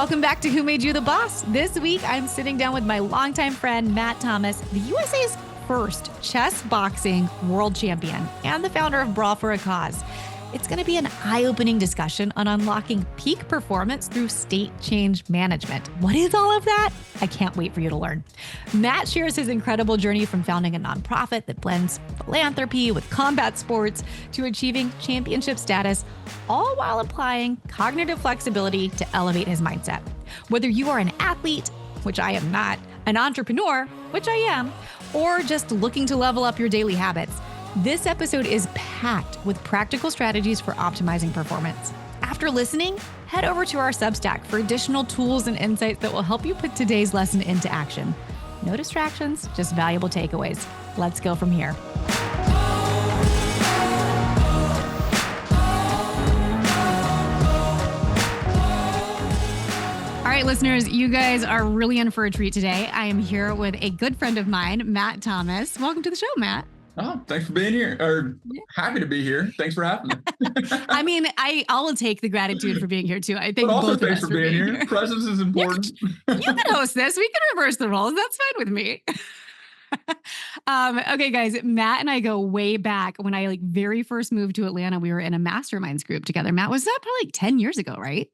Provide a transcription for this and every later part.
Welcome back to Who Made You the Boss? This week, I'm sitting down with my longtime friend, Matt Thomas, the USA's first chess boxing world champion and the founder of Brawl for a Cause. It's going to be an eye-opening discussion on unlocking peak performance through state change management. What is all of that? I can't wait for you to learn. Matt shares his incredible journey from founding a nonprofit that blends philanthropy with combat sports to achieving championship status, all while applying cognitive flexibility to elevate his mindset. Whether you are an athlete, which I am not, an entrepreneur, which I am, or just looking to level up your daily habits, this episode is packed with practical strategies for optimizing performance. After listening, head over to our Substack for additional tools and insights that will help you put today's lesson into action. No distractions, just valuable takeaways. Let's go from here. All right, listeners, you guys are really in for a treat today. I am here with a good friend of mine, Matt Thomas. Welcome to the show, Matt. Oh, thanks for being here, or happy to be here. Thanks for having me. I mean, I'll take the gratitude for being here too. I think but also both of thanks us for being here. Presence is important. You can host this. We can reverse the roles. That's fine with me. Okay, guys, Matt and I go way back. When I very first moved to Atlanta, we were in a masterminds group together. Matt, was that probably 10 years ago, right?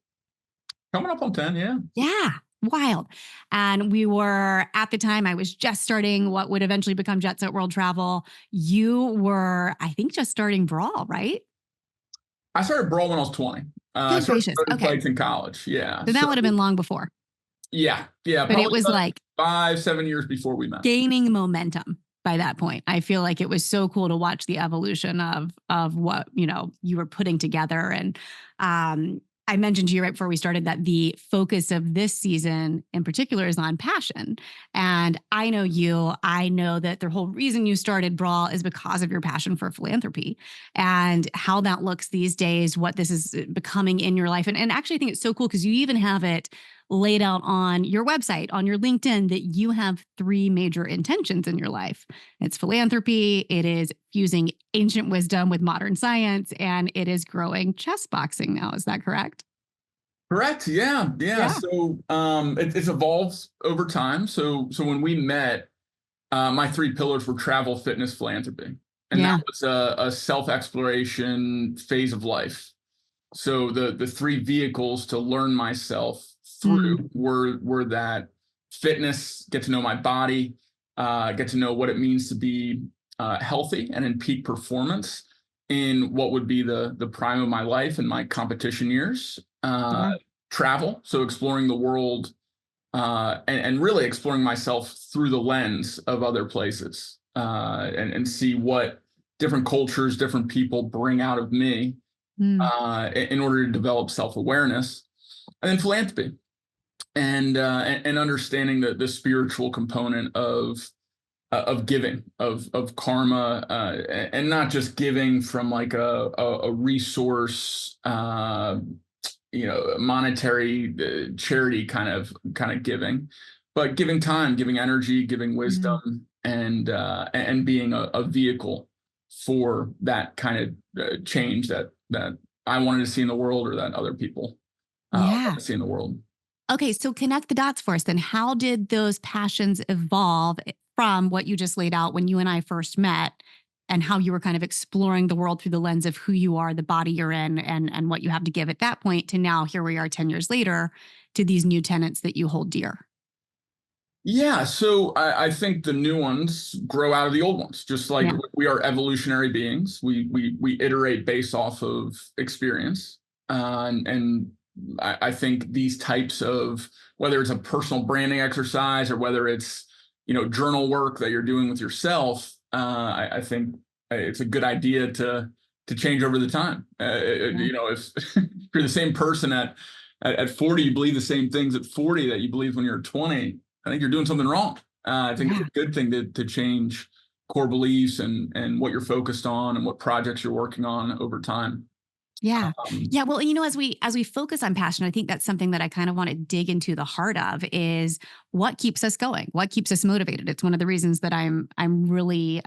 Coming up on 10, yeah. Yeah. Wild. And we were, at the time, I was just starting what would eventually become Jet Set World Travel. You were, I think, just starting Brawl, right? I started Brawl when I was 20. I started okay. fights in college, yeah. So that would have been long before. Yeah. But it was 5-7 years before we met. Gaining momentum by that point. I feel like it was so cool to watch the evolution of what, you were putting together. And I mentioned to you right before we started that the focus of this season in particular is on passion. And I know that the whole reason you started Brawl is because of your passion for philanthropy and how that looks these days, what this is becoming in your life. And actually I think it's so cool because you even have it laid out on your website, on your LinkedIn, that you have 3 major intentions in your life. It's philanthropy, it is fusing ancient wisdom with modern science, and it is growing chess boxing now. Is that correct? Correct. Yeah. So it's evolved over time. So when we met, my 3 pillars were travel, fitness, philanthropy. And that was a self-exploration phase of life. So the 3 vehicles to learn myself through were that fitness, get to know my body, get to know what it means to be healthy and in peak performance in what would be the prime of my life and my competition years. Travel, so exploring the world and really exploring myself through the lens of other places and see what different cultures, different people bring out of me in order to develop self-awareness. And then philanthropy and understanding the spiritual component of giving, of karma, and not just giving from like a resource, monetary charity kind of giving, but giving time, giving energy, giving wisdom, and being a vehicle for that kind of change that I wanted to see in the world, or that other people want to see in the world. Okay, so connect the dots for us then. How did those passions evolve from what you just laid out when you and I first met, and how you were kind of exploring the world through the lens of who you are, the body you're in, and what you have to give at that point, to now here we are 10 years later to these new tenets that you hold dear? Yeah, so I think the new ones grow out of the old ones. Just like we are evolutionary beings, we iterate based off of experience, and I think these types of, whether it's a personal branding exercise or whether it's journal work that you're doing with yourself, I think it's a good idea to change over the time. If you're the same person at 40, you believe the same things at 40 that you believe when you're 20. I think you're doing something wrong. I think it's a good thing to change core beliefs and what you're focused on and what projects you're working on over time. Yeah. Well, as we focus on passion, I think that's something that I kind of want to dig into the heart of, is what keeps us going, what keeps us motivated. It's one of the reasons that I'm really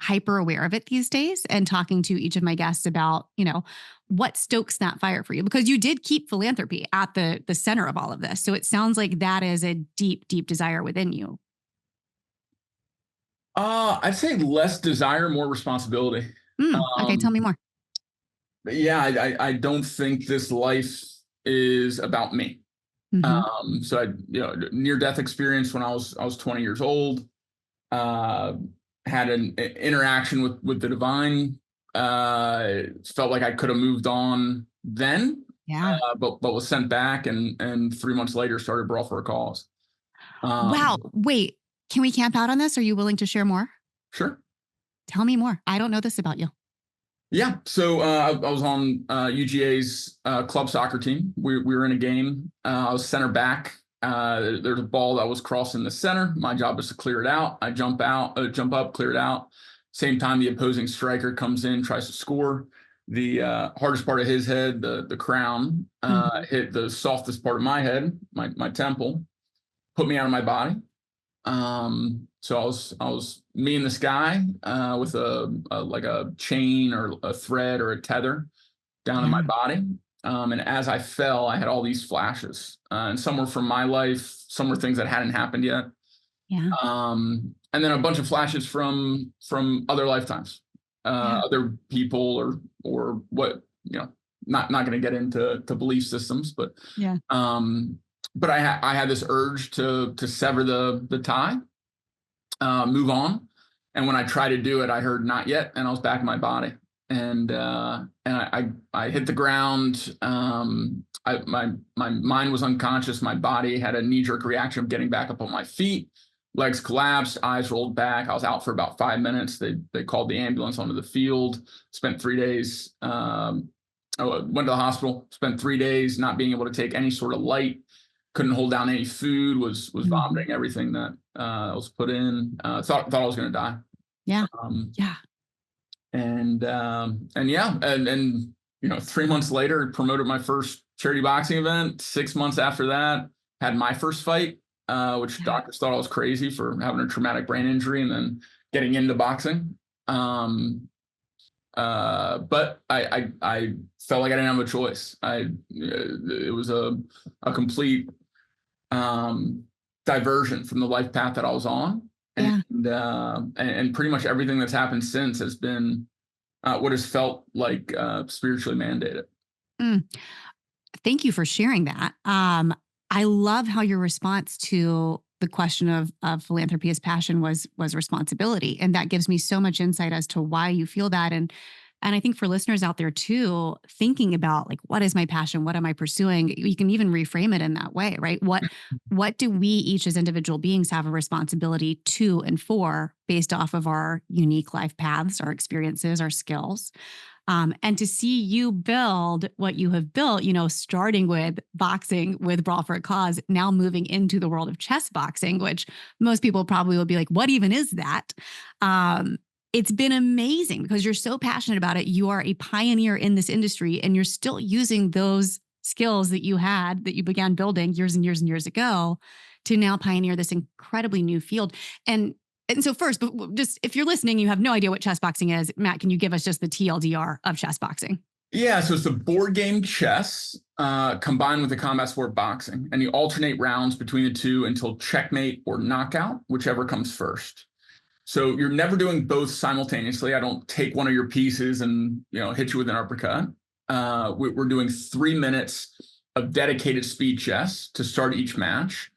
hyper aware of it these days and talking to each of my guests about, what stokes that fire for you, because you did keep philanthropy at the center of all of this. So it sounds like that is a deep, deep desire within you. I'd say less desire, more responsibility. Okay. Tell me more. Yeah, I don't think this life is about me. Mm-hmm. So near death experience when I was 20 years old, had an interaction with the divine, felt like I could have moved on then, Yeah. but was sent back and 3 months later started Brawl for a Cause. Wow. Wait, can we camp out on this? Are you willing to share more? Sure. Tell me more. I don't know this about you. Yeah. So I was on UGA's club soccer team. We were in a game. I was center back. There's a ball that was crossing the center. My job was to clear it out. I jump up, clear it out. Same time, the opposing striker comes in, tries to score. The hardest part of his head, the crown, hit the softest part of my head, my temple, put me out of my body. So I was me in the sky with like a chain or a thread or a tether down in my body. And as I fell, I had all these flashes, and some were from my life, some were things that hadn't happened yet. Yeah. And then a bunch of flashes from other lifetimes, other people or what, not going to get into belief systems, but Yeah. But I had this urge to sever the tie, move on. And when I tried to do it, I heard not yet, and I was back in my body. And I hit the ground. My mind was unconscious. My body had a knee-jerk reaction of getting back up on my feet. Legs collapsed, eyes rolled back. I was out for about 5 minutes. They called the ambulance onto the field. Spent 3 days. I went to the hospital. Spent 3 days not being able to take any sort of light. Couldn't hold down any food. Was vomiting everything that was put in. Thought I was going to die. Yeah. Yeah. And 3 months later, promoted my first charity boxing event. 6 months after that, had my first fight, which doctors thought I was crazy for having a traumatic brain injury and then getting into boxing. But I felt like I didn't have a choice. It was a complete diversion from the life path that I was on. And pretty much everything that's happened since has been what has felt like spiritually mandated. Thank you for sharing that. I love how your response to the question of philanthropy as passion was responsibility, and that gives me so much insight as to why you feel that. And I think for listeners out there too, thinking about like, what is my passion? What am I pursuing? You can even reframe it in that way, right? What do we each as individual beings have a responsibility to and for based off of our unique life paths, our experiences, our skills? And to see you build what you have built, starting with boxing with Brawl for a Cause, now moving into the world of chess boxing, which most people probably will be like, what even is that? It's been amazing because you're so passionate about it. You are a pioneer in this industry and you're still using those skills that you had, that you began building years and years and years ago to now pioneer this incredibly new field. And so first, just if you're listening, you have no idea what chess boxing is, Matt, can you give us just the TLDR of chess boxing? Yeah, so it's a board game chess combined with the combat sport boxing, and you alternate rounds between the two until checkmate or knockout, whichever comes first. So you're never doing both simultaneously. I don't take one of your pieces and hit you with an uppercut. We're doing 3 minutes of dedicated speed chess to start each match.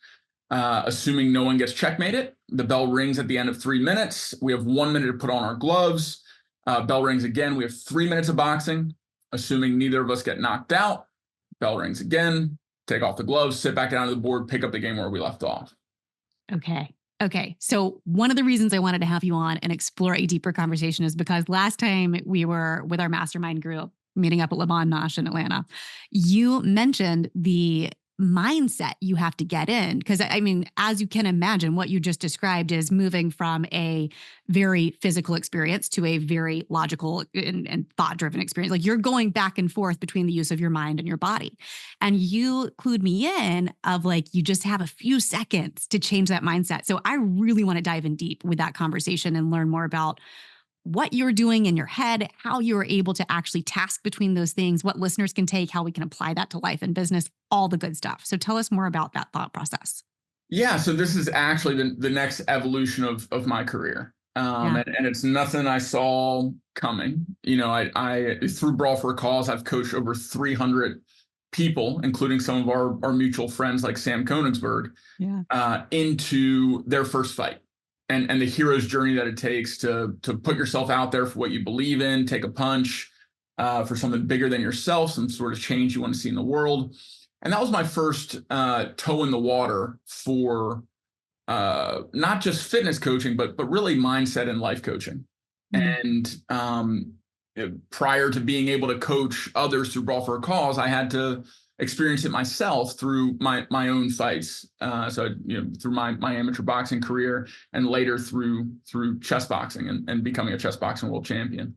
Assuming no one gets checkmated, the bell rings at the end of 3 minutes. We have 1 minute to put on our gloves. Bell rings again. We have 3 minutes of boxing. Assuming neither of us get knocked out, bell rings again. Take off the gloves, sit back down to the board, pick up the game where we left off. Okay. So one of the reasons I wanted to have you on and explore a deeper conversation is because last time we were with our mastermind group meeting up at Le Bon Nosh in Atlanta, you mentioned the mindset you have to get in. Because I mean, as you can imagine, what you just described is moving from a very physical experience to a very logical and thought-driven experience. Like you're going back and forth between the use of your mind and your body. And you clued me in of like, you just have a few seconds to change that mindset. So I really want to dive in deep with that conversation and learn more about what you're doing in your head, how you're able to actually task between those things, what listeners can take, how we can apply that to life and business, all the good stuff. So tell us more about that thought process. Yeah, so this is actually the next evolution of my career. And it's nothing I saw coming. You know, I through Brawl for a Cause, I've coached over 300 people, including some of our mutual friends like Sam Koenigsberg, into their first fight. And the hero's journey that it takes to put yourself out there for what you believe in, take a punch for something bigger than yourself, some sort of change you want to see in the world. And that was my first toe in the water for not just fitness coaching, but really mindset and life coaching. And prior to being able to coach others through Brawl for a Cause, I had to experience it myself through my own fights. So through my amateur boxing career, and later through chess boxing and becoming a chess boxing world champion.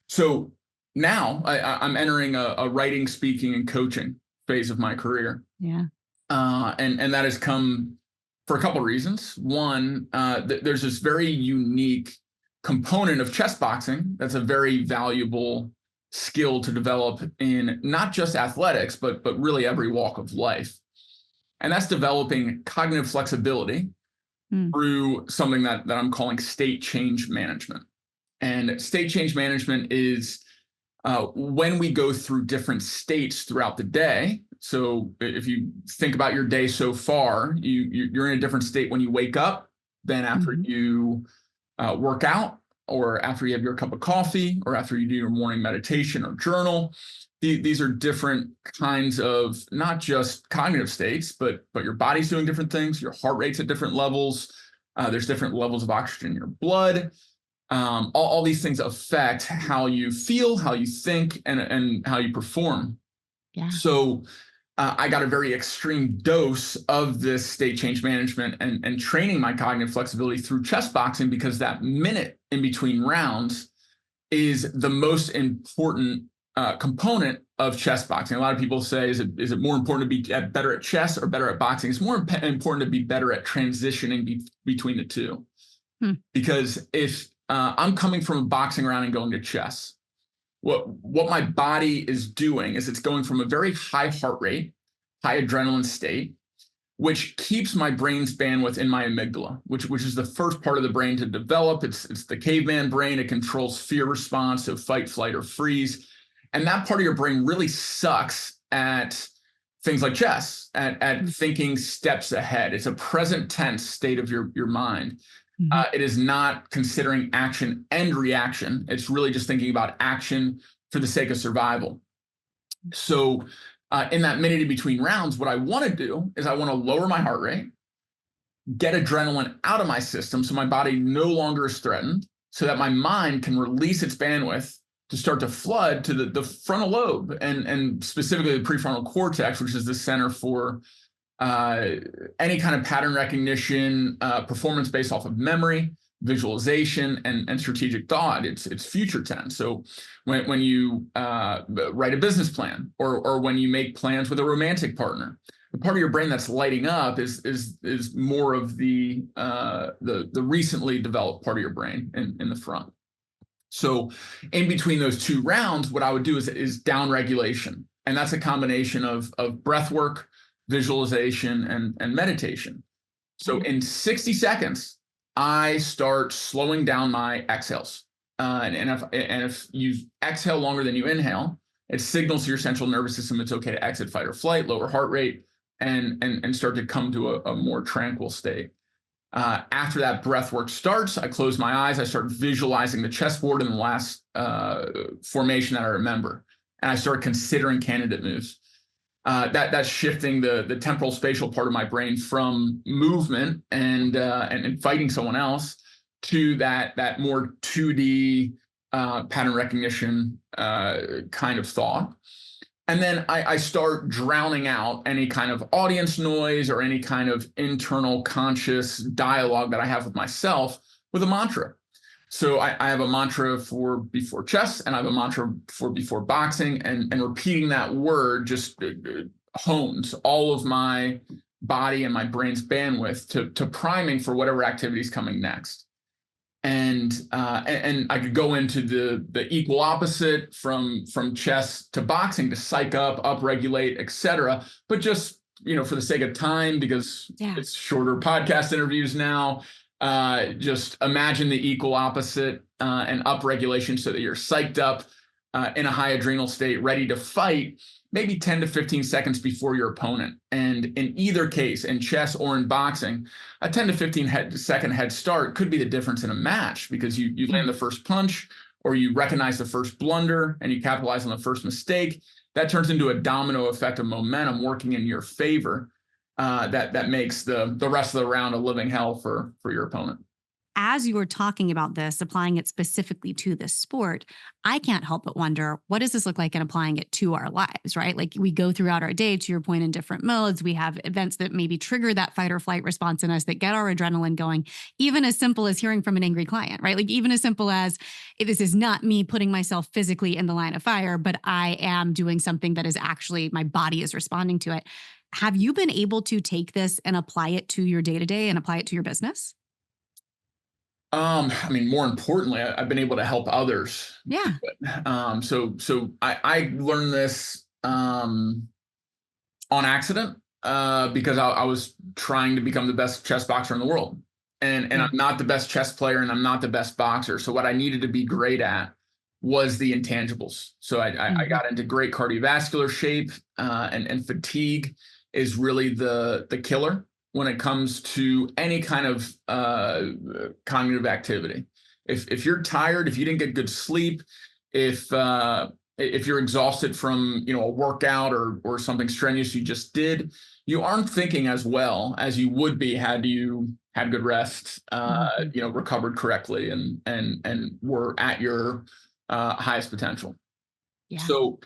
So now I'm entering a writing, speaking, and coaching phase of my career. And that has come for a couple of reasons. One, there's this very unique component of chess boxing that's a very valuable skill to develop in not just athletics, but really every walk of life. And that's developing cognitive flexibility through something that I'm calling state change management. And state change management is when we go through different states throughout the day. So if you think about your day so far, you're in a different state when you wake up than after you work out, or after you have your cup of coffee, or after you do your morning meditation or journal. These are different kinds of not just cognitive states, but your body's doing different things. Your heart rate's at different levels. There's different levels of oxygen in your blood. All these things affect how you feel, how you think, and how you perform. So I got a very extreme dose of this state change management and training my cognitive flexibility through chess boxing, because that minute in between rounds is the most important component of chess boxing. A lot of people say, is it more important to be better at chess or better at boxing? It's more important to be better at transitioning between the two. Because if I'm coming from a boxing round and going to chess, what my body is doing is it's going from a very high heart rate, high adrenaline state, which keeps my brain's bandwidth in my amygdala, which is the first part of the brain to develop. It's the caveman brain. It controls fear response, so fight, flight, or freeze. And that part of your brain really sucks at things like chess, at thinking steps ahead. It's a present tense state of your mind. It is not considering action and reaction. It's really just thinking about action for the sake of survival. So in that minute in between rounds, what I want to do is I want to lower my heart rate, get adrenaline out of my system so my body no longer is threatened, so that my mind can release its bandwidth to start to flood to the frontal lobe and specifically the prefrontal cortex, which is the center for any kind of pattern recognition, performance based off of memory, visualization, and strategic thought. It's future tense. So when you write a business plan, or when you make plans with a romantic partner, the part of your brain that's lighting up is more of the recently developed part of your brain in the front. So in between those two rounds, what I would do is down regulation, and that's a combination of breath work, visualization, and meditation. So in 60 seconds, I start slowing down my exhales. And if you exhale longer than you inhale, it signals to your central nervous system it's okay to exit fight or flight, lower heart rate, and start to come to a more tranquil state. After that breath work starts, I close my eyes, I start visualizing the chessboard in the last formation that I remember, and I start considering candidate moves. That's shifting the temporal spatial part of my brain from movement and fighting someone else to that more 2D pattern recognition kind of thought. And then I start drowning out any kind of audience noise or any kind of internal conscious dialogue that I have with myself with a mantra. So I have a mantra for before chess, and I have a mantra for before boxing, and repeating that word just hones all of my body and my brain's bandwidth to priming for whatever activity is coming next. And I could go into the equal opposite from chess to boxing, to psych up, upregulate, etc. But just, for the sake of time, because it's shorter podcast interviews now, just imagine the equal opposite and upregulation, so that you're psyched up in a high adrenal state, ready to fight, maybe 10 to 15 seconds before your opponent. And in either case, in chess or in boxing, a 10 to 15 second head start could be the difference in a match, because you land the first punch, or you recognize the first blunder and you capitalize on the first mistake. That turns into a domino effect of momentum working in your favor, that makes the rest of the round a living hell for your opponent. As you were talking about this, applying it specifically to this sport, I can't help but wonder, what does this look like in applying it to our lives, right? Like, we go throughout our day, to your point, in different modes. We have events that maybe trigger that fight or flight response in us, that get our adrenaline going, even as simple as hearing from an angry client, right? Like, even as simple as, this is not me putting myself physically in the line of fire, but I am doing something that is actually, my body is responding to it. Have you been able to take this and apply it to your day-to-day and apply it to your business? More importantly, I've been able to help others. Yeah. So I learned this on accident, because I was trying to become the best chess boxer in the world, and I'm not the best chess player, and I'm not the best boxer. So what I needed to be great at was the intangibles. So I got into great cardiovascular shape, and fatigue is really the killer when it comes to any kind of cognitive activity. If you're tired, if you didn't get good sleep, if you're exhausted from a workout or something strenuous you just did, you aren't thinking as well as you would be had you had good rest, recovered correctly, and were at your highest potential. Yeah. So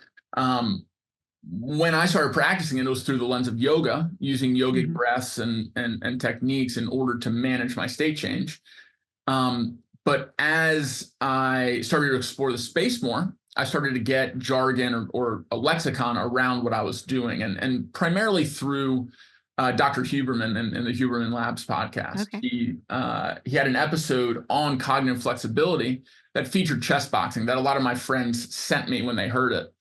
when I started practicing, it was through the lens of yoga, using yogic breaths and techniques in order to manage my state change. But as I started to explore the space more, I started to get jargon or a lexicon around what I was doing, and primarily through Dr. Huberman and the Huberman Labs podcast. Okay. He had an episode on cognitive flexibility that featured chess boxing that a lot of my friends sent me when they heard it.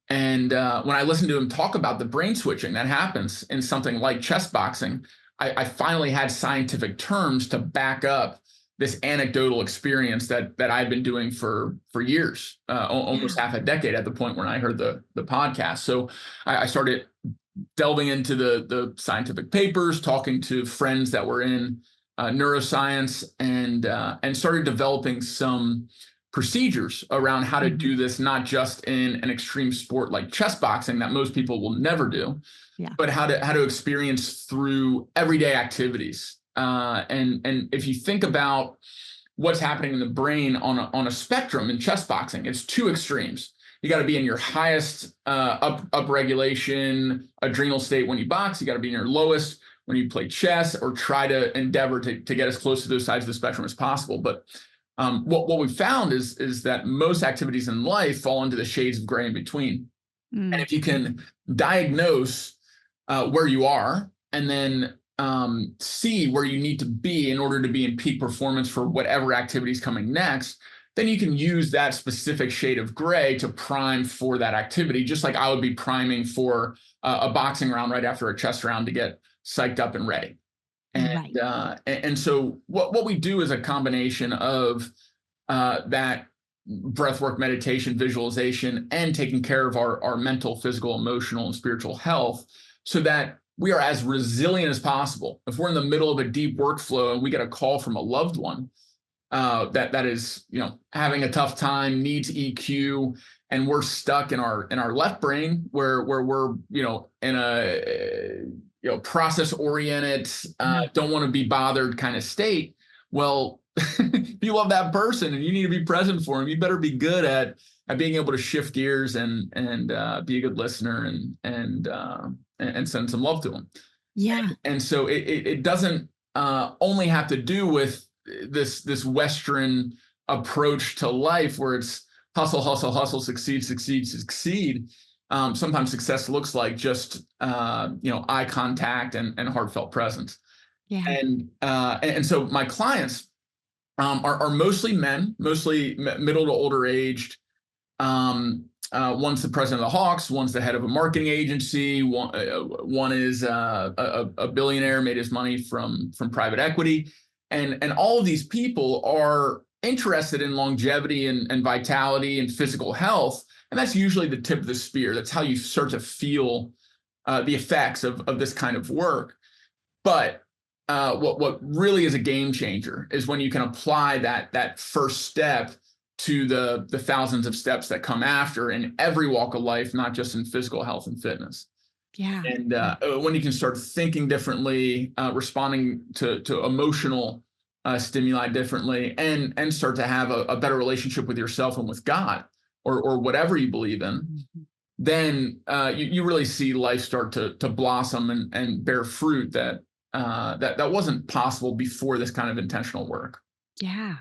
And when I listened to him talk about the brain switching that happens in something like chess boxing, I finally had scientific terms to back up this anecdotal experience that I've been doing for years, almost half a decade at the point when I heard the podcast. So I started delving into the scientific papers, talking to friends that were in neuroscience, and started developing some procedures around how to do this, not just in an extreme sport like chess boxing that most people will never do, but how to experience through everyday activities. And if you think about what's happening in the brain on a spectrum in chess boxing, it's two extremes. You got to be in your highest upregulation adrenal state when you box. You got to be in your lowest when you play chess, or try to endeavor to get as close to those sides of the spectrum as possible. But what we found is that most activities in life fall into the shades of gray in between. And if you can diagnose where you are, and then see where you need to be in order to be in peak performance for whatever activity is coming next, then you can use that specific shade of gray to prime for that activity, just like I would be priming for a boxing round right after a chess round to get psyched up and ready. And so what we do is a combination of that breathwork, meditation, visualization, and taking care of our mental, physical, emotional, and spiritual health, so that we are as resilient as possible. If we're in the middle of a deep workflow and we get a call from a loved one that is having a tough time, needs EQ, and we're stuck in our left brain where we're in a process oriented, don't want to be bothered kind of state. Well, if you love that person and you need to be present for them, you better be good at being able to shift gears and be a good listener and send some love to them. Yeah. And so it doesn't only have to do with this Western approach to life where it's hustle, hustle, hustle, succeed, succeed, succeed. Sometimes success looks like just eye contact and heartfelt presence. Yeah. And so my clients are mostly men, mostly middle to older aged. One's the president of the Hawks, one's the head of a marketing agency, one is a billionaire, made his money from private equity. And all of these people are interested in longevity and vitality and physical health. And that's usually the tip of the spear. That's how you start to feel the effects of this kind of work. But what really is a game changer is when you can apply that first step to the thousands of steps that come after in every walk of life, not just in physical health and fitness. Yeah. And when you can start thinking differently, responding to emotional stimuli differently, and start to have a better relationship with yourself and with God, or whatever you believe in, mm-hmm. then you really see life start to blossom and bear fruit that wasn't possible before this kind of intentional work. Yeah.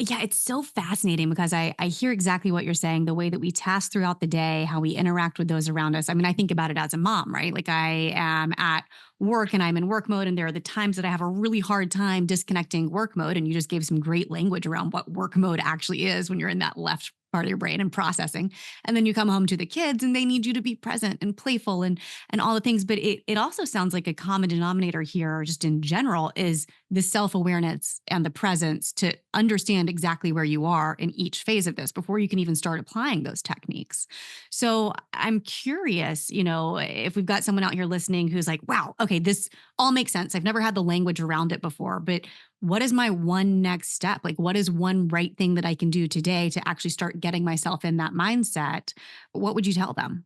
Yeah, it's so fascinating because I hear exactly what you're saying, the way that we task throughout the day, how we interact with those around us. I mean, I think about it as a mom, right? Like I am at work and I'm in work mode, and there are the times that I have a really hard time disconnecting work mode. And you just gave some great language around what work mode actually is when you're in that left part of your brain and processing. And then you come home to the kids and they need you to be present and playful and all the things. But it also sounds like a common denominator here, just in general, is the self-awareness and the presence to understand exactly where you are in each phase of this before you can even start applying those techniques. So I'm curious, if we've got someone out here listening who's like, wow, okay, this all makes sense. I've never had the language around it before, but what is my one next step? Like, what is one right thing that I can do today to actually start getting myself in that mindset? What would you tell them?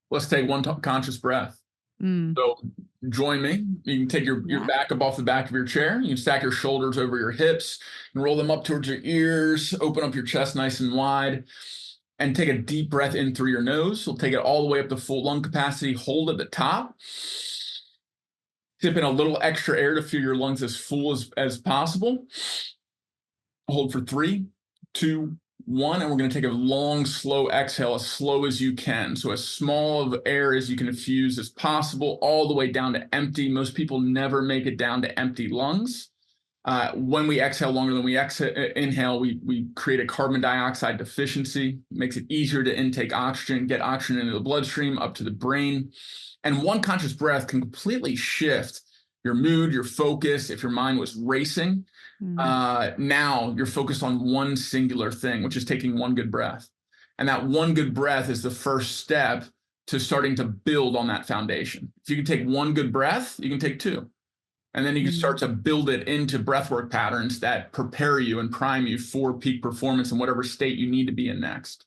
Let's take one conscious breath. So join me. You can take your back up off the back of your chair. You can stack your shoulders over your hips and roll them up towards your ears. Open up your chest nice and wide and take a deep breath in through your nose. You'll take it all the way up to full lung capacity. Hold at the top. Tip in a little extra air to feel your lungs as full as possible. Hold for 3, 2, 1, and we're going to take a long, slow exhale, as slow as you can. So as small of air as you can infuse as possible, all the way down to empty. Most people never make it down to empty lungs. When we exhale longer than we inhale, we create a carbon dioxide deficiency. It makes it easier to intake oxygen, get oxygen into the bloodstream, up to the brain. And one conscious breath can completely shift your mood, your focus. If your mind was racing, now you're focused on one singular thing, which is taking one good breath. And that one good breath is the first step to starting to build on that foundation. If you can take one good breath, you can take 2. And then you can start to build it into breathwork patterns that prepare you and prime you for peak performance in whatever state you need to be in next.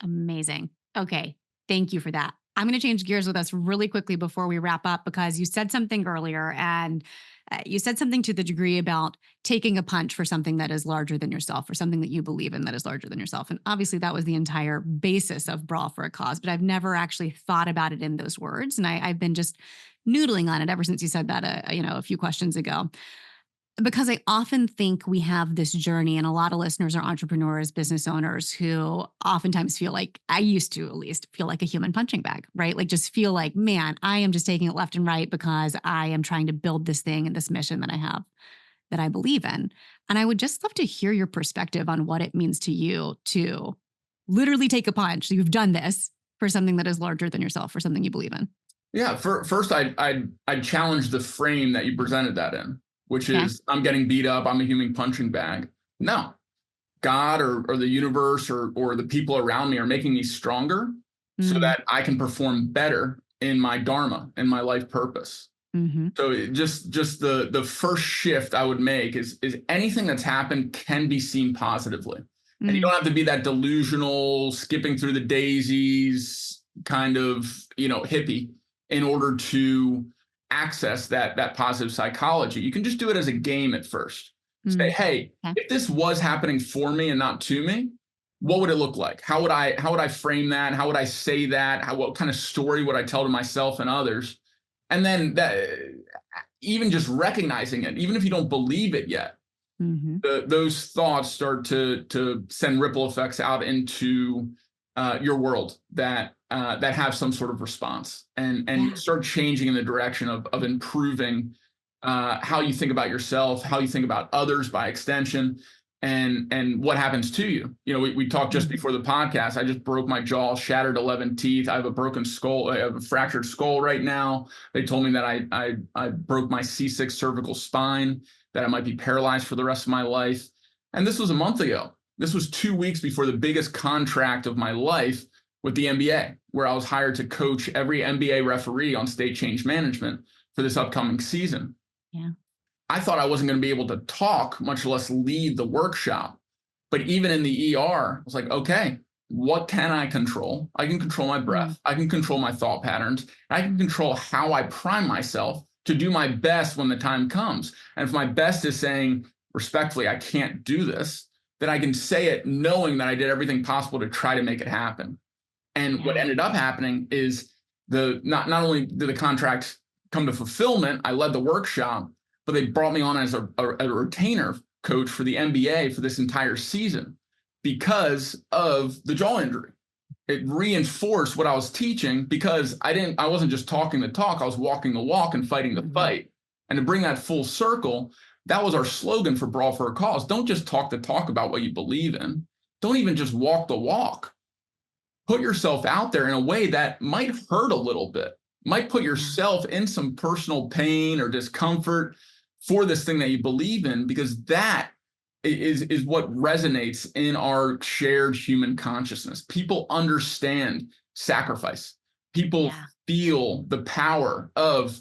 Amazing. Okay. Thank you for that. I'm going to change gears with us really quickly before we wrap up, because you said something earlier, and you said something to the degree about taking a punch for something that is larger than yourself, or something that you believe in that is larger than yourself. And obviously that was the entire basis of Brawl for a Cause, but I've never actually thought about it in those words. And I've been just noodling on it ever since you said that, a few questions ago. Because I often think we have this journey, and a lot of listeners are entrepreneurs, business owners who oftentimes feel like, I used to at least feel like a human punching bag, right? Like just feel like, man, I am just taking it left and right because I am trying to build this thing and this mission that I have, that I believe in. And I would just love to hear your perspective on what it means to you to literally take a punch. You've done this for something that is larger than yourself, for something you believe in. Yeah. First, I'd challenge the frame that you presented that in, which is, I'm getting beat up, I'm a human punching bag. No, God or the universe or the people around me are making me stronger so that I can perform better in my dharma and my life purpose. So just the first shift I would make is anything that's happened can be seen positively. And you don't have to be that delusional, skipping through the daisies kind of, hippie in order to access that positive psychology. You can just do it as a game at first. Say, hey, if this was happening for me and not to me, what would it look like? How would I frame that? How would I say that? What kind of story would I tell to myself and others? And then that, even just recognizing it, even if you don't believe it yet, those thoughts start to send ripple effects out into your world that have some sort of response, and start changing in the direction of improving how you think about yourself, how you think about others by extension, and what happens to you. You know, we talked just before the podcast. I just broke my jaw, shattered 11 teeth. I have a broken skull. I have a fractured skull right now. They told me that I broke my C6 cervical spine, that I might be paralyzed for the rest of my life. And this was a month ago. This was 2 weeks before the biggest contract of my life with the NBA, where I was hired to coach every NBA referee on state change management for this upcoming season. Yeah. I thought I wasn't going to be able to talk, much less lead the workshop. But even in the ER, I was like, okay, what can I control? I can control my breath. I can control my thought patterns. I can control how I prime myself to do my best when the time comes. And if my best is saying respectfully, I can't do this, then I can say it knowing that I did everything possible to try to make it happen. And what ended up happening is not only did the contract come to fulfillment, I led the workshop, but they brought me on as a retainer coach for the NBA for this entire season because of the jaw injury. It reinforced what I was teaching because I wasn't just talking the talk, I was walking the walk and fighting the fight. And to bring that full circle, that was our slogan for Brawl for a Cause. Don't just talk the talk about what you believe in. Don't even just walk the walk. Put yourself out there in a way that might hurt a little bit, might put yourself in some personal pain or discomfort for this thing that you believe in, because that is what resonates in our shared human consciousness. People understand sacrifice. People feel the power of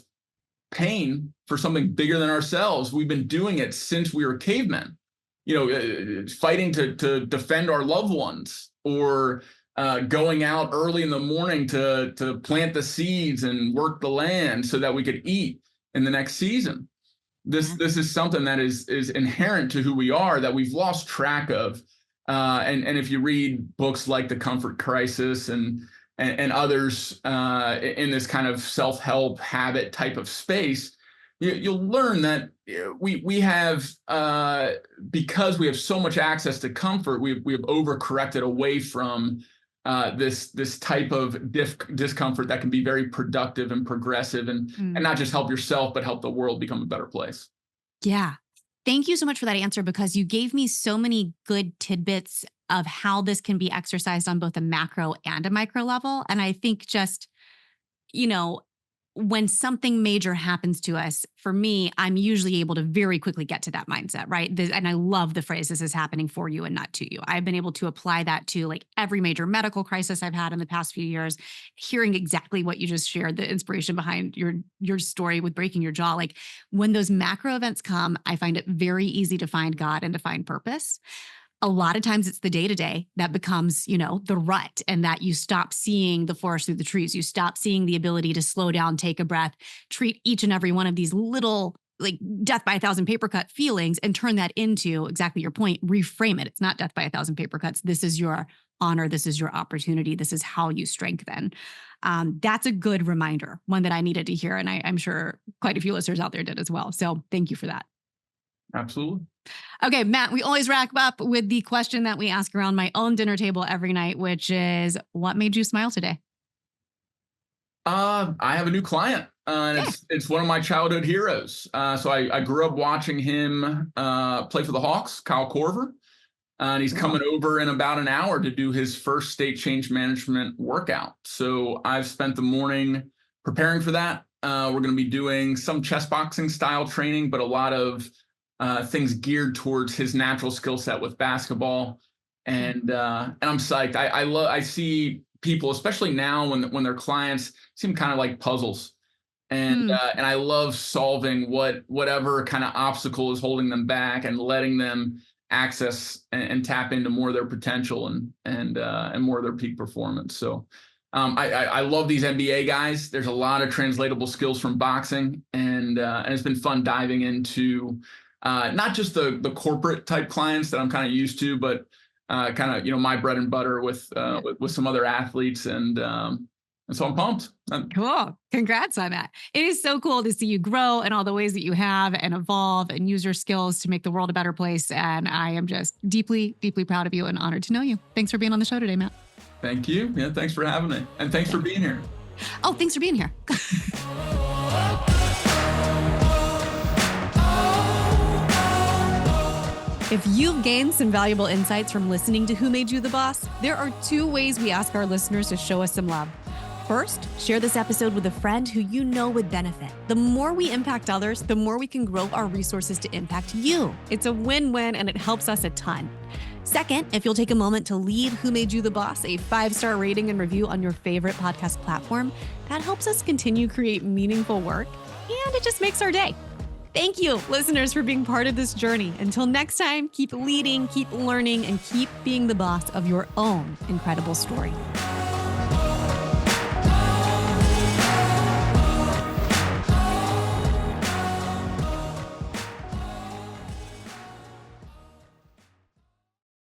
pain for something bigger than ourselves. We've been doing it since we were cavemen, fighting to defend our loved ones, or going out early in the morning to plant the seeds and work the land so that we could eat in the next season. This is something that is inherent to who we are, that we've lost track of. And if you read books like The Comfort Crisis and others in this kind of self-help habit type of space, you'll learn that we have, because we have so much access to comfort, we have overcorrected away from this type of discomfort that can be very productive and progressive and not just help yourself, but help the world become a better place. Yeah. Thank you so much for that answer, because you gave me so many good tidbits of how this can be exercised on both a macro and a micro level. And I think just, when something major happens to us, for me, I'm usually able to very quickly get to that mindset, right? And I love the phrase, this is happening for you and not to you. I've been able to apply that to like every major medical crisis I've had in the past few years, hearing exactly what you just shared, the inspiration behind your story with breaking your jaw. Like when those macro events come, I find it very easy to find God and to find purpose. A lot of times it's the day-to-day that becomes, the rut, and that you stop seeing the forest through the trees. You stop seeing the ability to slow down, take a breath, treat each and every one of these little, like death by 1,000 paper cut feelings, and turn that into exactly your point, reframe it. It's not death by 1,000 paper cuts. This is your honor. This is your opportunity. This is how you strengthen. That's a good reminder, one that I needed to hear. And I'm sure quite a few listeners out there did as well. So thank you for that. Absolutely. Okay, Matt, we always wrap up with the question that we ask around my own dinner table every night, which is, what made you smile today? I have a new client, and it's one of my childhood heroes. So I grew up watching him play for the Hawks, Kyle Korver, and he's coming over in about an hour to do his first state change management workout. So I've spent the morning preparing for that. We're going to be doing some chess boxing style training, but a lot of things geared towards his natural skill set with basketball, and I'm psyched. I see people, especially now when their clients seem kind of like puzzles, and I love solving whatever kind of obstacle is holding them back and letting them access and tap into more of their potential and more of their peak performance. So I love these NBA guys. There's a lot of translatable skills from boxing, and it's been fun diving into not just the corporate type clients that I'm kind of used to, but kind of, my bread and butter with some other athletes. And so I'm pumped. Cool. Congrats on that. It is so cool to see you grow in all the ways that you have and evolve and use your skills to make the world a better place. And I am just deeply, deeply proud of you and honored to know you. Thanks for being on the show today, Matt. Thank you. Yeah, thanks for having me. And thanks for being here. Oh, thanks for being here. If you've gained some valuable insights from listening to Who Made You the Boss, there are 2 ways we ask our listeners to show us some love. First, share this episode with a friend who you know would benefit. The more we impact others, the more we can grow our resources to impact you. It's a win-win and it helps us a ton. Second, if you'll take a moment to leave Who Made You the Boss a 5-star rating and review on your favorite podcast platform, that helps us continue to create meaningful work, and it just makes our day. Thank you, listeners, for being part of this journey. Until next time, keep leading, keep learning, and keep being the boss of your own incredible story.